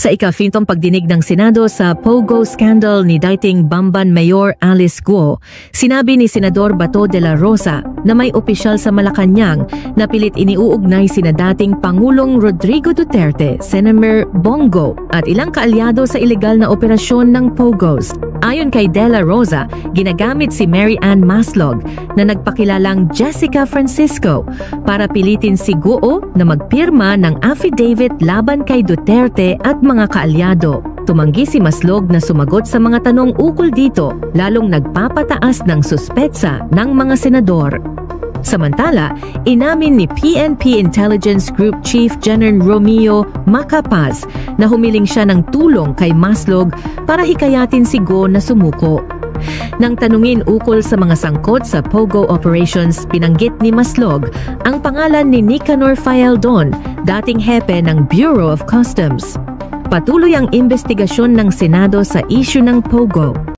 Sa ika-5 pagdinig ng Senado sa Pogo scandal ni dating Bamban Mayor Alice Guo, sinabi ni Senador Bato de la Rosa na may opisyal sa Malacanang na pilit iniuugnay sina dating Pangulong Rodrigo Duterte, Senator Bongo at ilang kaalyado sa ilegal na operasyon ng Pogos. Ayon kay De La Rosa, ginagamit si Mary Ann Maslog na nagpakilalang Jessica Francisco para pilitin si Guo na magpirma ng affidavit laban kay Duterte at mga kaalyado. Tumanggi si Maslog na sumagot sa mga tanong ukol dito, lalong nagpapataas ng suspetsa ng mga senador. Samantala, inamin ni PNP Intelligence Group Chief General Romeo Macapaz na humiling siya ng tulong kay Maslog para hikayatin si Guo na sumuko. Nang tanungin ukol sa mga sangkot sa Pogo operations, pinanggit ni Maslog ang pangalan ni Nicanor Faeldon, dating hepe ng Bureau of Customs. Patuloy ang investigasyon ng Senado sa isyu ng Pogo.